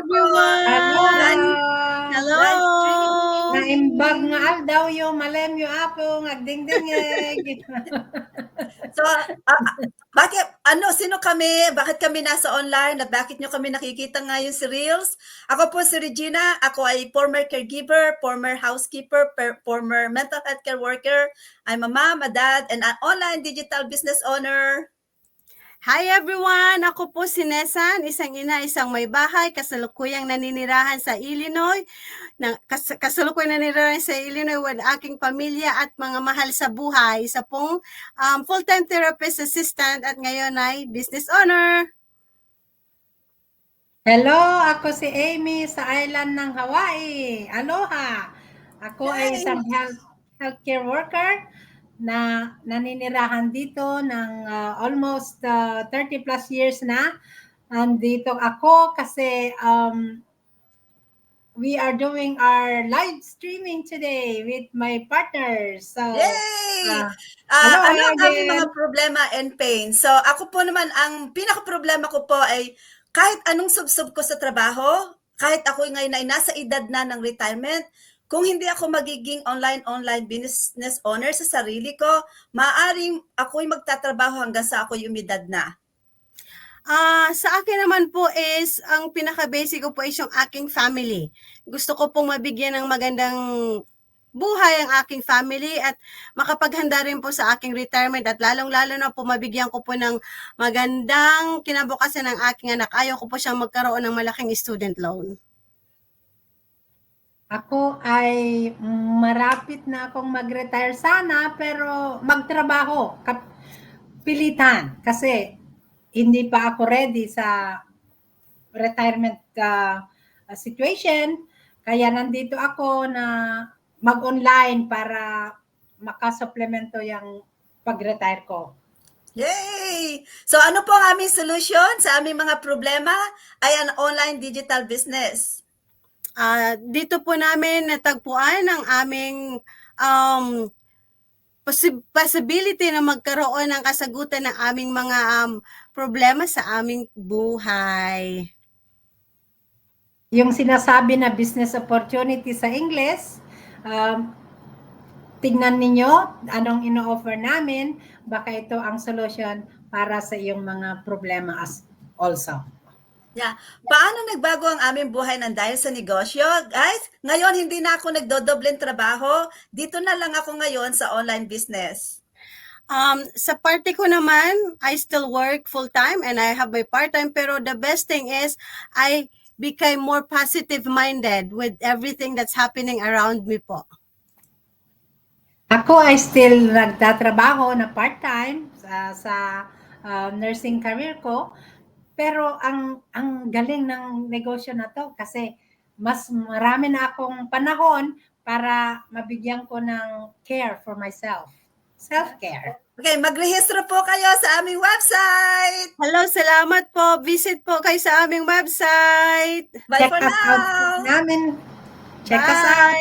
everyone! Hello! Live stream. Naimbag nga aldaw yung malem yung apo nga dingdingeg. So, sino kami? Bakit kami nasa online? At bakit nyo kami nakikita ngayon si Reels? Ako po si Regina. Ako ay former caregiver, former housekeeper, former mental health care worker. I'm a mom, a dad, and an online digital business owner. Hi everyone! Ako po si Nesan, isang ina, isang may bahay, kasalukuyang naninirahan sa Illinois. Kasalukuyang naninirahan sa Illinois with aking pamilya at mga mahal sa buhay. Isa pong full-time therapist assistant at ngayon ay business owner. Hello, ako si Amy sa island ng Hawaii. Aloha! Ako ay isang healthcare worker na naninirahan dito ng almost 30 plus years na. Andito ako kasi we are doing our live streaming today with my partners. So, Yay! hello ano ang aming again. mga problema and pain? So, ako po naman, ang pinaka-problema ko po ay kahit anong subsob ko sa trabaho, kahit ako ngayon ay nasa edad na ng retirement, kung hindi ako magiging online business owner sa sarili ko, maaaring ako'y magtatrabaho hanggang sa ako'y umidad na. Sa akin naman po is, ang pinaka-basic ko po is yung aking family. Gusto ko pong mabigyan ng magandang buhay ang aking family at makapaghanda rin po sa aking retirement at lalong-lalo na po mabigyan ko po ng magandang kinabukasan ng aking anak. Ayaw ko po siyang magkaroon ng malaking student loan. Ako ay marapit na akong mag-retire sana pero magtrabaho, pilitan kasi hindi pa ako ready sa retirement situation. Kaya nandito ako na mag-online para makasuplemento yung pag-retire ko. Yay! So ano po ang aming solution sa aming mga problema ay an online digital business. Dito po namin natagpuan ang aming possibility na magkaroon ng kasagutan ng aming mga problema sa aming buhay. Yung sinasabi na business opportunity sa English, tignan ninyo anong ino-offer namin, baka ito ang solution para sa iyong mga problema also. Yeah. Paano nagbago ang aming buhay ng dahil sa negosyo? Guys, ngayon hindi na ako nagdodobleng trabaho. Dito na lang ako ngayon sa online business. Sa parte ko naman, I still work full-time and I have my part-time, pero the best thing is I became more positive-minded with everything that's happening around me po. Ako ay still nagtatrabaho na part-time sa nursing career ko. Pero ang galing ng negosyo na to kasi mas marami na akong panahon para mabigyan ko ng care for myself. Self-care. Okay, magrehistro po kayo sa aming website. Hello, salamat po. Visit po kayo sa aming website. Bye Check for us now. out namin. Check us Bye. out.